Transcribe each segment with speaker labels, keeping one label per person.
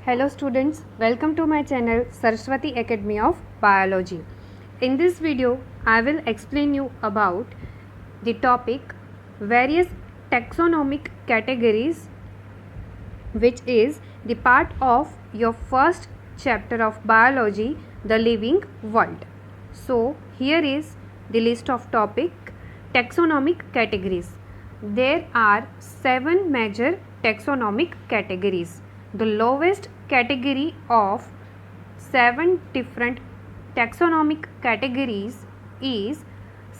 Speaker 1: Hello students, welcome to my channel Saraswati Academy of Biology. In this video, I will explain you about the topic various taxonomic categories, which is the part of your first chapter of biology, the living world. So here is the list of topic taxonomic categories. There are 7 major taxonomic categories. The lowest category of 7 different taxonomic categories is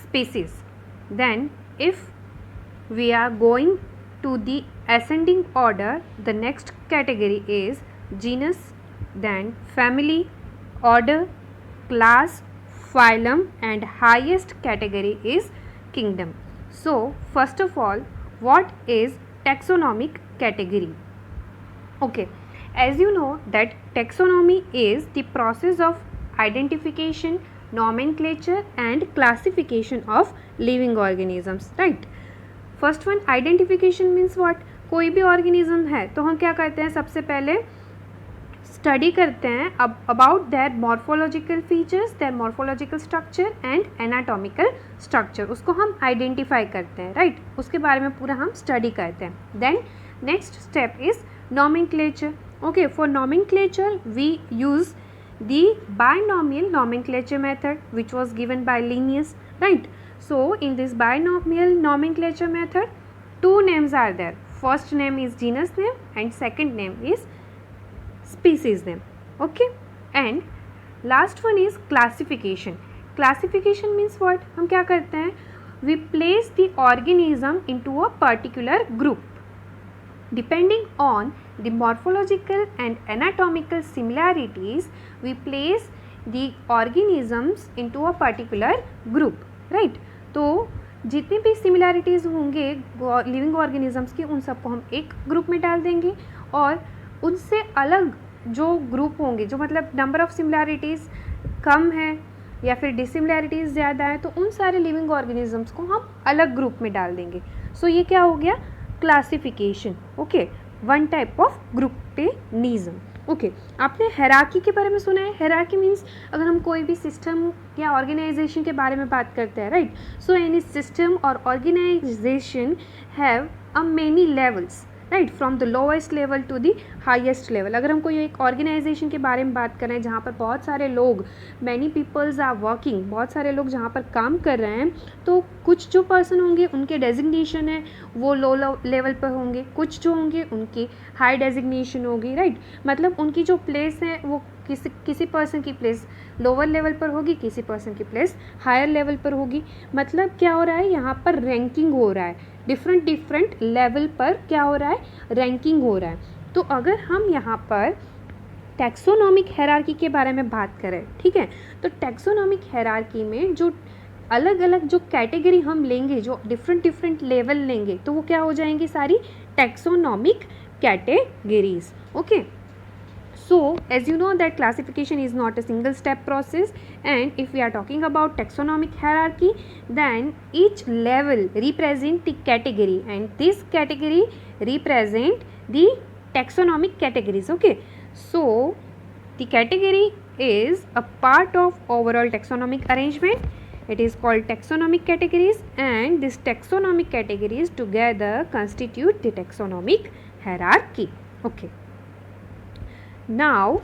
Speaker 1: species. Then if we are going to the ascending order, the next category is genus, then family, order, class, phylum, and highest category is kingdom. So first of all, what is taxonomic category? Okay, as you know that taxonomy is the process of identification, nomenclature and classification of living organisms, right? First one identification means what, कोई भी organism है तो हम क्या करते हैं, सबसे पहले स्टडी करते हैं about their morphological features, their morphological structure and anatomical structure, उसको हम आइडेंटिफाई करते हैं, राइट? उसके बारे में पूरा हम स्टडी करते हैं. Then next step is nomenclature. Okay, for nomenclature we use the binomial nomenclature method which was given by Linnaeus, right? So in this binomial nomenclature method, two names are there. First name is genus name and second name is species name. Okay, and last one is classification. Classification means what, हम क्या करते हैं, we place the organism into a particular group. Depending on the morphological and anatomical similarities, we place the organisms into a particular group, right? तो जितनी भी similarities होंगे living organisms की, उन सबको हम एक ग्रुप में डाल देंगे, और उनसे अलग जो ग्रुप होंगे, जो मतलब नंबर ऑफ सिमिलैरिटीज़ कम है या फिर डिसिमिलैरिटीज़ ज़्यादा है, तो उन सारे लिविंग ऑर्गेनिजम्स को हम अलग ग्रुप में डाल देंगे. सो ये क्या हो गया, classification. Okay, one type of groupism. Okay, आपने हायरार्की के बारे में सुना है. हायरार्की मीन्स अगर हम कोई भी सिस्टम या ऑर्गेनाइजेशन के बारे में बात करते हैं, राइट? सो एनी सिस्टम और organization have a many levels, right, from the lowest level to the highest level. अगर हम कोई एक ऑर्गेनाइजेशन के बारे में बात कर रहे हैं जहाँ पर बहुत सारे लोग, मैनी पीपल्स आर वर्किंग, बहुत सारे लोग जहाँ पर काम कर रहे हैं, तो कुछ जो पर्सन होंगे उनके डेजिग्नेशन है वो लो लेवल पर होंगे, कुछ जो होंगे उनकी हाई डेजिग्नेशन होगी, राइट? मतलब उनकी जो प्लेस है वो किसी पर्सन की प्लेस लोअर लेवल पर होगी, किसी पर्सन की प्लेस हायर लेवल पर होगी. मतलब क्या हो रहा है, यहाँ पर रैंकिंग हो रहा है, डिफरेंट लेवल पर क्या हो रहा है, रैंकिंग हो रहा है. तो अगर हम यहाँ पर टैक्सोनॉमिक हायरार्की के बारे में बात करें, ठीक है, तो टैक्सोनॉमिक हायरार्की में जो अलग अलग जो कैटेगरी हम लेंगे, जो डिफरेंट लेवल लेंगे, तो वो क्या हो जाएंगी, सारी taxonomic categories. Okay, so as you know that classification is not a single step process, and if we are talking about taxonomic hierarchy, then each level represent the category and this category represent the taxonomic categories. Okay, so the category is a part of overall taxonomic arrangement. It is called taxonomic categories, and these taxonomic categories together constitute the taxonomic hierarchy. Okay, now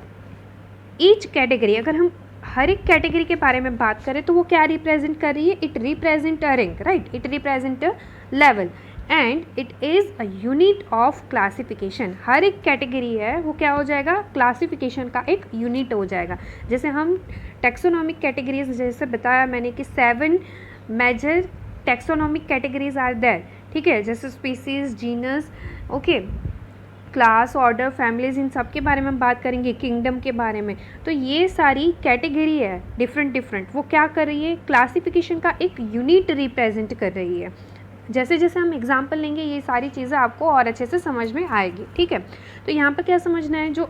Speaker 1: each category, अगर हम हर एक category के बारे में बात करें तो वो क्या रिप्रेजेंट कर रही है, it represent a rank, right? It represent a level and it is a unit of classification. हर एक कैटेगरी है वो क्या हो जाएगा, क्लासिफिकेशन का एक यूनिट हो जाएगा. जैसे हम टैक्सोनॉमिक कैटेगरीज, जैसे बताया मैंने कि 7 major taxonomic categories are there, ठीक है, जैसे species, genus, okay, class, order, families, इन सब के बारे में बात करेंगे, किंगडम के बारे में. तो ये सारी कैटेगरी है डिफरेंट, वो क्या कर रही है, क्लासिफिकेशन का एक यूनिट रिप्रेजेंट कर रही है. जैसे जैसे हम एग्जांपल लेंगे ये सारी चीज़ें आपको और अच्छे से समझ में आएगी, ठीक है. तो यहाँ पर क्या समझना है, जो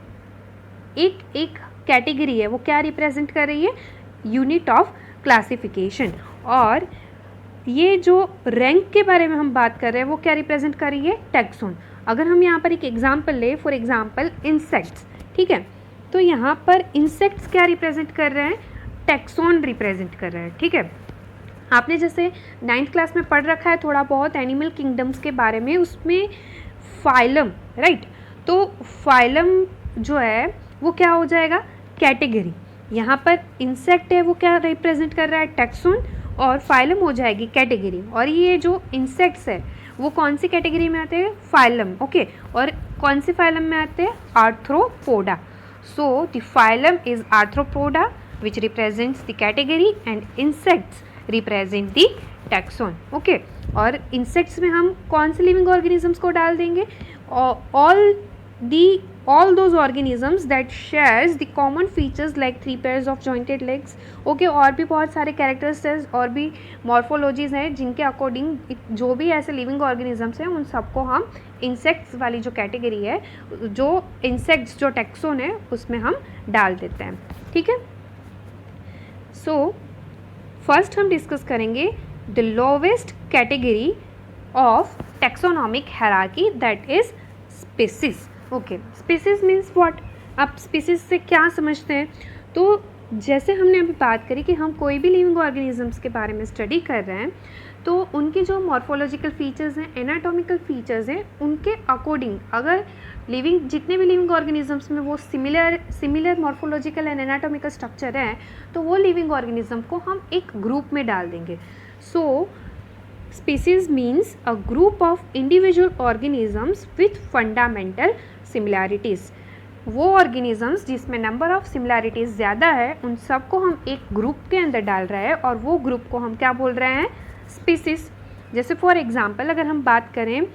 Speaker 1: एक कैटेगरी है वो क्या रिप्रेजेंट कर रही है, यूनिट ऑफ क्लासिफिकेशन. और ये जो रैंक के बारे में हम बात कर रहे हैं वो क्या रिप्रेजेंट कर रही है, टैक्सोन. अगर हम यहाँ पर एक एग्जाम्पल ले, फॉर एग्जाम्पल इंसेक्ट्स, ठीक है। तो यहाँ पर इंसेक्ट्स क्या रिप्रेजेंट कर रहे हैं, टैक्सॉन रिप्रेजेंट कर रहे हैं, ठीक है। आपने जैसे 9th क्लास में पढ़ रखा है थोड़ा बहुत एनिमल किंगडम्स के बारे में, उसमें फाइलम, राइट, तो फाइलम जो है वो क्या हो जाएगा, कैटेगरी। यहाँ पर इंसेक्ट है वो क्या रिप्रेजेंट कर रहा है, टैक्सॉन, और फाइलम हो जाएगी कैटेगरी। और ये जो इंसेक्ट्स है वो कौन सी कैटेगरी में आते हैं, फाइलम, ओके। और कौन सी फाइलम में आते हैं, arthropoda. So the phylum is arthropoda which represents the category and insects represent the taxon, okay. और इंसेक्ट्स में हम कौन से लिविंग ऑर्गेनिजम्स को डाल देंगे, all those organisms that shares the common features like 3 pairs of jointed legs, okay। और भी बहुत सारे कैरेक्टरिस्टिक्स और भी मॉर्फोलॉजीज हैं जिनके अकॉर्डिंग जो भी ऐसे लिविंग ऑर्गेनिजम्स हैं उन सबको हम इंसेक्ट्स वाली जो कैटेगरी है, जो इंसेक्ट्स जो टैक्सॉन है उसमें हम डाल देते हैं, ठीक है। सो फर्स्ट हम डिस्कस करेंगे the lowest category of taxonomic hierarchy, that is species, okay. Species means what, आप स्पीसीज से क्या समझते हैं, तो जैसे हमने अभी बात करी कि हम कोई भी लिविंग ऑर्गेनिजम्स के बारे में स्टडी कर रहे हैं तो उनके जो मॉर्फोलॉजिकल फीचर्स हैं, एनाटॉमिकल फीचर्स हैं, उनके अकॉर्डिंग अगर जितने भी लिविंग ऑर्गेनिजम्स में वो similar morphological and anatomical structure है तो वो लिविंग ऑर्गेनिज्म को हम एक ग्रुप में डाल देंगे। सो species means a group of individual organisms with fundamental similarities। वो organisms जिसमें number of similarities ज़्यादा है उन सबको हम एक ग्रुप के अंदर डाल रहे हैं और वो ग्रुप को हम क्या बोल रहे हैं, species। जैसे फॉर एग्जांपल अगर हम बात करें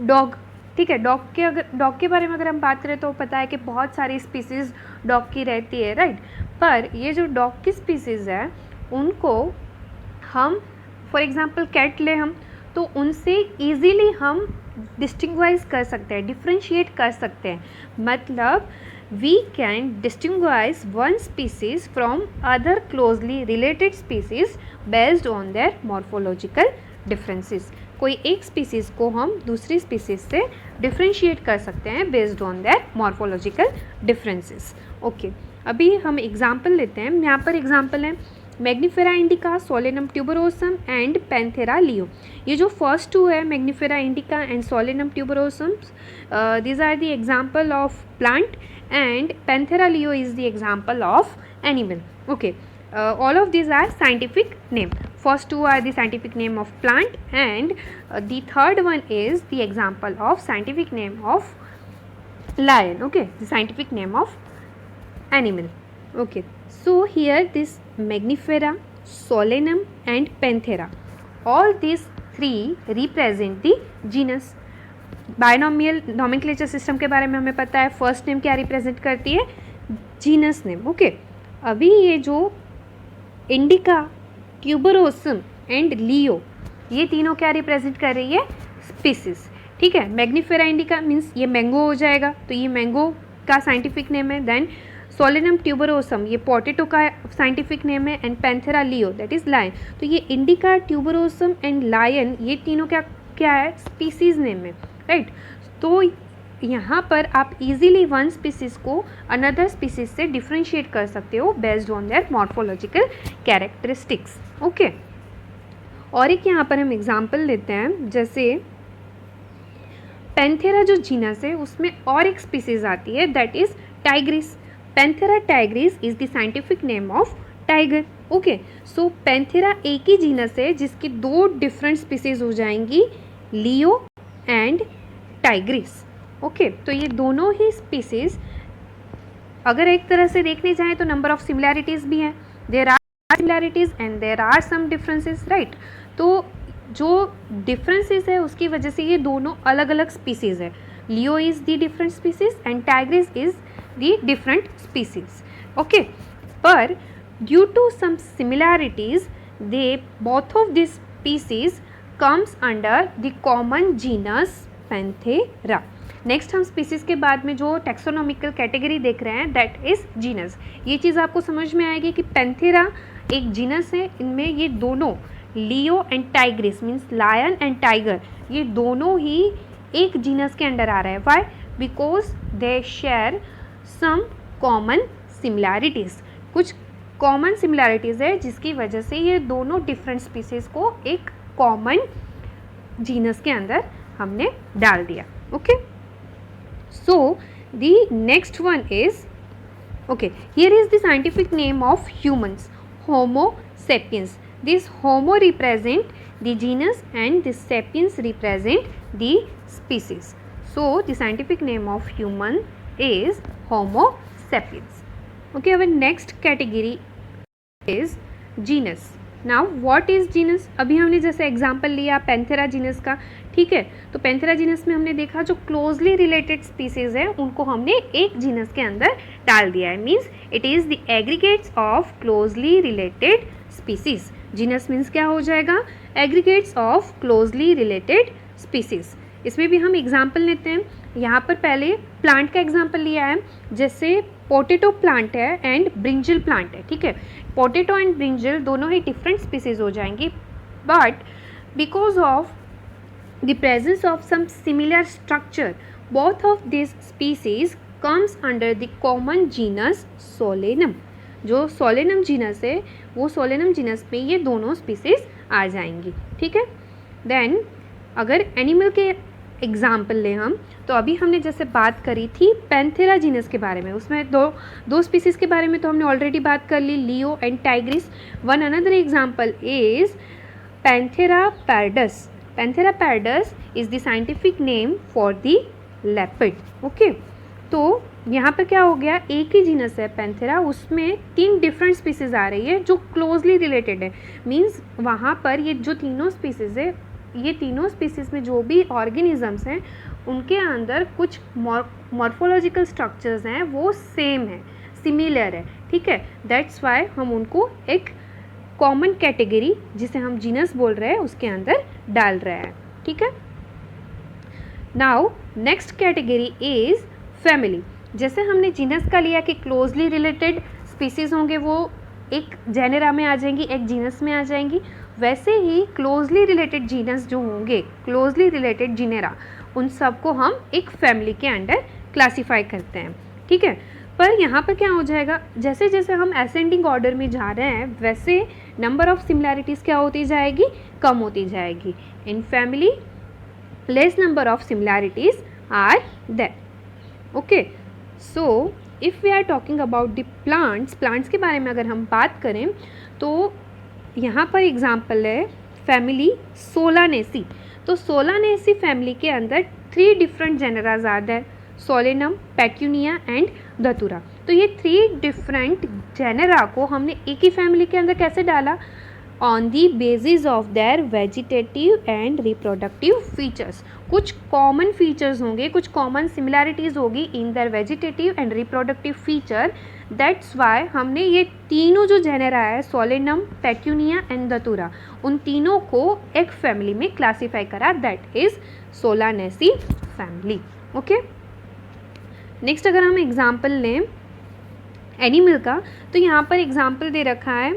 Speaker 1: डॉग, ठीक है, डॉग के बारे में अगर हम बात करें तो पता है कि बहुत सारी स्पीसीज़ डॉग की रहती है, राइट। पर ये जो डॉग की स्पीसीज़ है उनको हम फॉर एग्ज़ाम्पल कैट ले हम, तो उनसे ईज़िली हम डिस्टिंग्वाइज कर सकते हैं, डिफ्रेंशिएट कर सकते हैं। मतलब we can distinguish one species from other closely related species based on their morphological differences. कोई एक स्पीसीज़ को हम दूसरी स्पीसीज़ से डिफ्रेंशिएट कर सकते हैं based on their morphological differences, okay. अभी हम एग्जाम्पल लेते हैं, यहाँ पर एग्जाम्पल है mangifera indica, Solanum tuberosum and panthera लियो। ये जो फर्स्ट टू है mangifera indica and Solanum tuberosum, these are the example of plant and Panthera leo is the example of animal, okay। All of these are scientific name. First two are the scientific name of plant and the third one is the example of scientific name of lion, okay, the scientific name of animal, okay। So here this Magnifera, Solanum and Panthera, all these three represent the genus। Binomial nomenclature system के बारे में हमें पता है, first name क्या represent करती है, genus name, okay. अभी ये जो इंडिका, ट्यूबरोसम एंड लियो, ये तीनों क्या रिप्रेजेंट कर रही है, स्पीसीज, ठीक है। मैग्नीफेरा इंडिका मीन्स ये मैंगो हो जाएगा, तो ये मैंगो का साइंटिफिक नेम है। देन सोलेनम ट्यूबरोसम ये पोटैटो का साइंटिफिक नेम है and panthera leo that is lion. तो ये इंडिका, ट्यूबरोसम एंड लायन ये तीनों क्या है, स्पीसीज नेम है, राइट। तो यहाँ पर आप इजीली वन स्पीसीज को अनदर स्पीसीज से डिफ्रेंशिएट कर सकते हो based on their morphological characteristics, okay. और एक यहाँ पर हम एग्जाम्पल लेते हैं, जैसे पैंथेरा जो जीनस है उसमें और एक स्पीसीज आती है that is Tigris. Panthera Tigris is the scientific name of tiger, okay. So Panthera एक ही जीनस है जिसकी दो डिफरेंट स्पीसीज हो जाएंगी, लियो एंड टाइग्रिस, ओके। तो ये दोनों ही स्पीसीज अगर एक तरह से देखने जाएं तो नंबर ऑफ सिमिलैरिटीज़ भी हैं, there are similarities and there are some differences, right. तो जो डिफरेंसेस है उसकी वजह से ये दोनों अलग अलग स्पीसीज है, leo is the different species and tigris is the different species, okay. पर due to some similarities they both of this species comes under the common genus Panthera. Next हम स्पीसीज के बाद में जो टैक्सोनॉमिकल कैटेगरी देख रहे हैं that is genus. ये चीज़ आपको समझ में आएगी कि पैंथेरा एक जीनस है, इनमें ये दोनों leo and tigris means lion and tiger ये दोनों ही एक जीनस के अंडर आ रहे हैं। Why? Because they share some common similarities, कुछ कॉमन सिमिलैरिटीज़ है जिसकी वजह से ये दोनों डिफरेंट स्पीसीज़ को एक कॉमन जीनस के अंदर हमने डाल दिया. Okay, so the next one is, okay, here is the scientific name of humans, Homo sapiens. This Homo represent the genus and the sapiens represent the species. So the scientific name of human is Homo sapiens. Okay, our next category is genus. Now what is genus. अभी हमने जैसे example लिया Panthera genus का, ठीक है. तो Panthera genus में हमने देखा जो क्लोजली रिलेटेड स्पीसीज है उनको हमने एक जीनस के अंदर डाल दिया है. Means it is the aggregates of closely related species. Genus means क्या हो जाएगा, aggregates of closely related species. इसमें भी हम एग्जाम्पल लेते हैं. यहाँ पर पहले प्लांट का एग्जाम्पल लिया है, जैसे पोटैटो प्लांट है एंड ब्रिंजल प्लांट है, ठीक है. पोटैटो एंड ब्रिंजल दोनों ही डिफरेंट स्पीसीज हो जाएंगी, but because of the presence of some similar structure both of this species comes under the common genus solanum. जो सोलेनम जीनस है वो सोलेनम जीनस में ये दोनों स्पीसीज आ जाएंगी, ठीक है. देन अगर एनिमल के एग्जाम्पल लें हम, तो अभी हमने जैसे बात करी थी पैंथेरा जीनस के बारे में, उसमें दो स्पीसीज़ के बारे में तो हमने ऑलरेडी बात कर ली, leo and tigris. One another example is Panthera pardus. Panthera pardus is the scientific name for the leopard. Okay, तो यहाँ पर क्या हो गया, एक ही जीनस है पैंथेरा, उसमें 3 डिफरेंट स्पीसीज़ आ रही है जो क्लोजली रिलेटेड है. मीन्स वहाँ पर ये जो तीनों स्पीसीज़ है, ये तीनों स्पीसीज़ में जो भी ऑर्गेनिजम्स हैं उनके अंदर कुछ मॉर्फोलॉजिकल स्ट्रक्चर्स हैं वो सेम है, सिमिलर है, ठीक है. दैट्स वाई हम उनको एक कॉमन कैटेगरी जिसे हम जीनस बोल रहे हैं उसके अंदर डाल रहे हैं, ठीक है. Now next category is family. जैसे हमने जीनस का लिया कि क्लोजली रिलेटेड स्पीसीज़ होंगे वो एक जेनेरा में आ जाएंगी, एक जीनस में आ जाएंगी, वैसे ही क्लोजली रिलेटेड जीनस जो होंगे, क्लोजली रिलेटेड जीनेरा, उन सबको हम एक फैमिली के अंडर क्लासीफाई करते हैं, ठीक है. पर यहाँ पर क्या हो जाएगा, जैसे जैसे हम असेंडिंग ऑर्डर में जा रहे हैं वैसे नंबर ऑफ सिमिलैरिटीज़ क्या होती जाएगी, कम होती जाएगी. In family less number of similarities are there. Okay, so if we are talking about the plants के बारे में अगर हम बात करें तो यहाँ पर एग्जाम्पल है फैमिली सोलानेसी. तो सोलानेसी फैमिली के अंदर 3 different genera are there, Solanum, Petunia and Datura. तो ये 3 डिफरेंट जेनरा को हमने एक ही फैमिली के अंदर कैसे डाला, on the basis of their vegetative and reproductive features. कुछ कॉमन फीचर्स होंगे, कुछ कॉमन सिमिलैरिटीज़ होगी in their vegetative and reproductive feature. That's why हमने ये तीनों जो जेनेरा है, सोलेनम, पेट्यूनिया एंड धतूरा, उन तीनों को एक फैमिली में क्लासीफाई करा, that is Solanaceae family. Okay, next अगर हम एग्जाम्पल लें एनिमल का, तो यहाँ पर एग्जाम्पल दे रखा है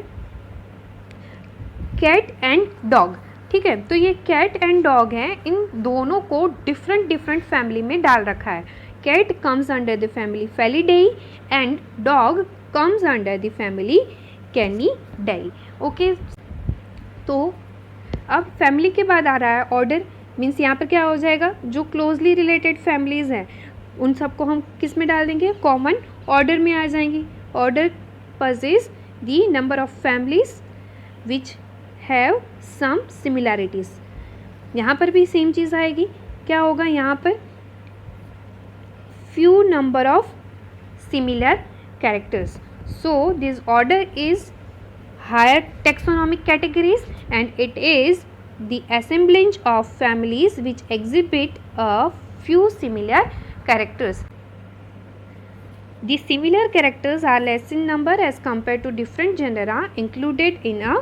Speaker 1: कैट एंड डॉग, ठीक है. तो ये कैट एंड डॉग है, इन दोनों को डिफरेंट फैमिली में डाल रखा है. Cat comes under the family Felidae and dog comes under the family Canidae. Okay, तो अब फैमिली के बाद आ रहा है ऑर्डर. मीन्स यहाँ पर क्या हो जाएगा, जो क्लोजली रिलेटेड फैमिलीज़ हैं उन सबको हम किस में डाल देंगे, कॉमन ऑर्डर में आ जाएंगी. Order possess the number of families which have some similarities. यहाँ पर भी सेम चीज़ आएगी. क्या होगा यहाँ पर, few number of similar characters. So this order is higher taxonomic categories and it is the assemblage of families which exhibit a few similar characters. The similar characters are less in number as compared to different genera included in a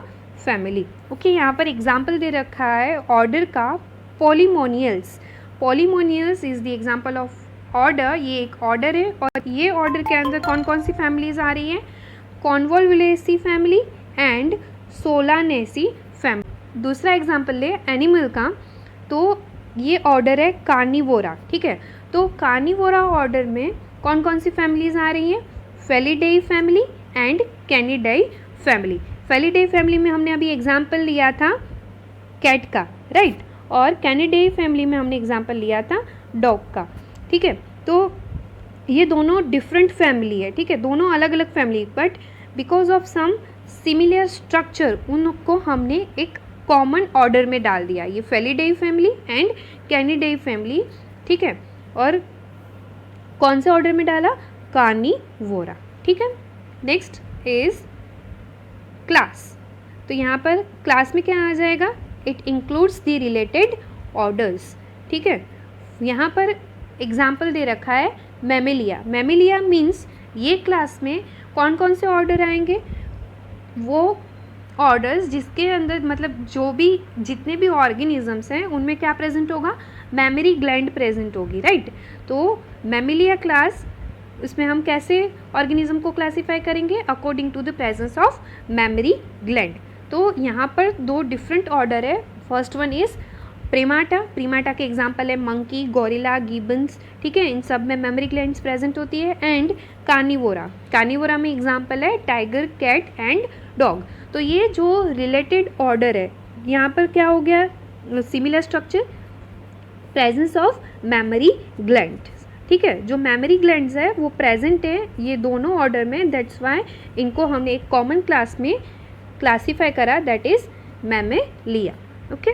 Speaker 1: family. Okay, यहाँ पर example दे रखा है order का, पोलीमोनियल्स. पोलीमोनियल्स is the example of order. ये एक order है और ये ऑर्डर के अंदर कौन कौन सी फैमिलीज आ रही हैं, कॉन्वोल्वुलेसी फैमिली एंड सोलानेसी फैमिली. दूसरा एग्जाम्पल ले एनिमल का, तो ये ऑर्डर है कार्निवोरा, ठीक है. तो कार्निवोरा ऑर्डर में कौन कौन सी फैमिलीज आ रही हैं? फेलिडेई family and canidae family. फेलिडेई family में हमने अभी एग्जाम्पल लिया था कैट का, राइट, और कैनिडाई फैमिली में हमने एग्जाम्पल लिया था डॉग का, ठीक है। तो ये दोनों डिफरेंट फैमिली है, ठीक है, दोनों अलग अलग family, but because of some similar structure उनको हमने एक कॉमन ऑर्डर में डाल दिया, ये felidae family and canidae family, ठीक है। और कौन से ऑर्डर में डाला? कार्निवोरा, ठीक है। Next is class. तो यहाँ पर क्लास में क्या आ जाएगा? It includes the related orders, ठीक है। यहाँ पर एग्जाम्पल दे रखा है मैमेलिया। मैमेलिया मीन्स ये क्लास में कौन कौन से ऑर्डर आएंगे? वो ऑर्डर्स जिसके अंदर मतलब जो भी जितने भी ऑर्गेनिजम्स हैं उनमें क्या प्रेजेंट होगा? मैमरी ग्लैंड प्रेजेंट होगी, राइट। तो मैमेलिया क्लास, इसमें हम कैसे ऑर्गेनिज्म को क्लासीफाई करेंगे? According to the presence of mammary gland. तो यहाँ पर दो डिफरेंट ऑर्डर है। First one is Primata. Primata के एग्जाम्पल है मंकी, गोरिल्ला, गिबन्स, ठीक है, इन सब में मेमोरी ग्लैंड्स प्रेजेंट होती है। एंड कार्निवोरा, कार्निवोरा में एग्जाम्पल है टाइगर, कैट एंड डॉग। तो ये जो रिलेटेड ऑर्डर है, यहाँ पर क्या हो गया? Similar structure, presence of mammary glands, ठीक है। जो मेमोरी ग्लैंड्स है वो प्रेजेंट है ये दोनों ऑर्डर में, दैट्स वाई इनको हमने एक कॉमन क्लास में क्लासीफाई करा, that is Mammalia, okay.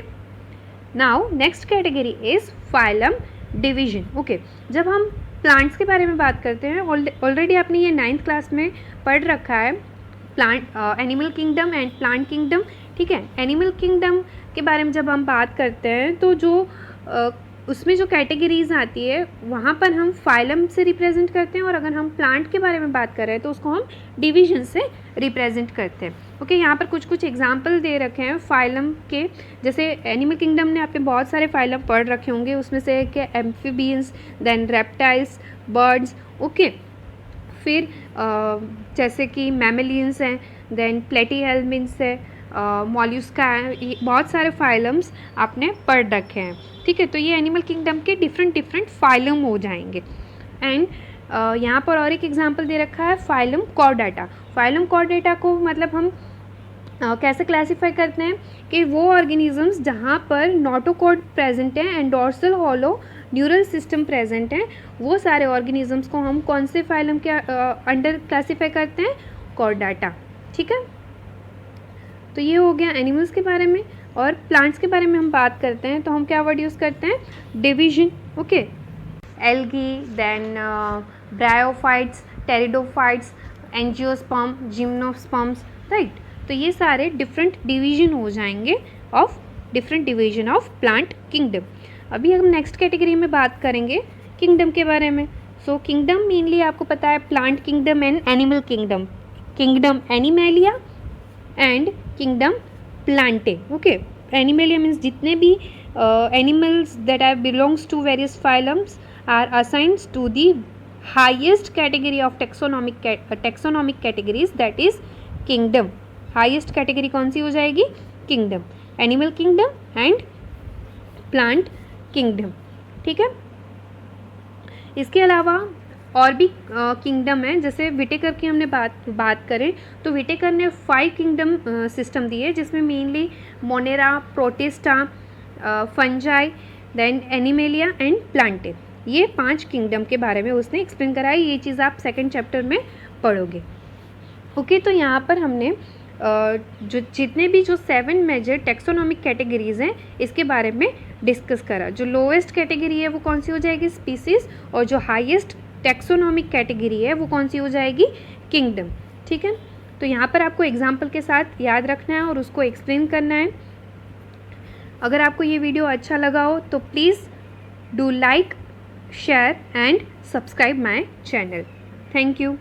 Speaker 1: Now next category is phylum division, okay. जब हम प्लांट्स के बारे में बात करते हैं, ऑलरेडी आपने ये 9th क्लास में पढ़ रखा है, plant animal kingdom and plant kingdom, ठीक है। एनिमल किंगडम के बारे में जब हम बात करते हैं तो जो उसमें जो कैटेगरीज आती है वहाँ पर हम फाइलम से रिप्रेजेंट करते हैं, और अगर हम प्लांट के बारे में बात कर रहे हैं तो उसको हम डिवीजन से रिप्रेजेंट करते हैं, ओके। यहाँ पर कुछ कुछ एग्जांपल दे रखे हैं फाइलम के। जैसे एनिमल किंगडम ने आपने बहुत सारे फाइलम पढ़ रखे होंगे, उसमें से एक है amphibians, then reptiles, birds, okay. फिर जैसे कि मैमेलियंस हैं, देन प्लेटीहेल्मिन्ट्स है, मॉल्यूस्का है, बहुत सारे फाइलम्स आपने पढ़ रखे हैं, ठीक है। तो ये एनिमल किंगडम के डिफरेंट फाइलम हो जाएंगे। एंड यहाँ पर और एक एग्जांपल दे रखा है फाइलम कॉर्डेटा। फाइलम कॉर्डेटा को मतलब हम कैसे क्लासीफाई करते हैं कि वो ऑर्गेनिजम्स जहाँ पर नोटोकॉर्ड प्रेजेंट है and dorsal hollow neural system present हैं, वो सारे ऑर्गेनिजम्स को हम कौन से फाइलम के अंडर क्लासीफाई करते हैं? कॉर्डेटा, ठीक है। तो ये हो गया एनिमल्स के बारे में। और प्लांट्स के बारे में हम बात करते हैं तो हम क्या वर्ड यूज़ करते हैं? Division, okay. Algae, then bryophytes, pteridophytes, angiosperm, gymnosperms, right. तो ये सारे डिफरेंट डिवीजन हो जाएंगे of different division of plant kingdom. अभी हम नेक्स्ट कैटेगरी में बात करेंगे किंगडम के बारे में। सो किंगडम मेनली आपको पता है plant kingdom and animal kingdom, kingdom animalia and kingdom plantae, okay. Animalia means जितने भी animals that are belongs to various phylums are assigned to the highest category of taxonomic categories, that is kingdom. Highest category कौन सी हो जाएगी? Kingdom, animal kingdom and plant kingdom, ठीक है। इसके अलावा और भी किंगडम है, जैसे विटेकर की हमने बात करें तो विटेकर ने 5 किंगडम सिस्टम दिए, जिसमें mainly monera, protista, fungi, then animalia and plantae, ये 5 किंगडम के बारे में उसने एक्सप्लेन कराई। ये चीज़ आप 2nd चैप्टर में पढ़ोगे, ओके। तो यहाँ पर हमने जो जितने भी जो 7 मेजर टेक्सोनॉमिक कैटेगरीज हैं इसके बारे में डिस्कस करा। जो लोएस्ट कैटेगरी है वो कौन सी हो जाएगी? स्पीसीज, और जो हाईएस्ट टेक्सोनॉमिक कैटेगरी है वो कौन सी हो जाएगी? किंगडम, ठीक है। तो यहाँ पर आपको एग्जाम्पल के साथ याद रखना है और उसको एक्सप्लेन करना है। अगर आपको ये वीडियो अच्छा लगा हो तो please do like, share and subscribe my channel. Thank you.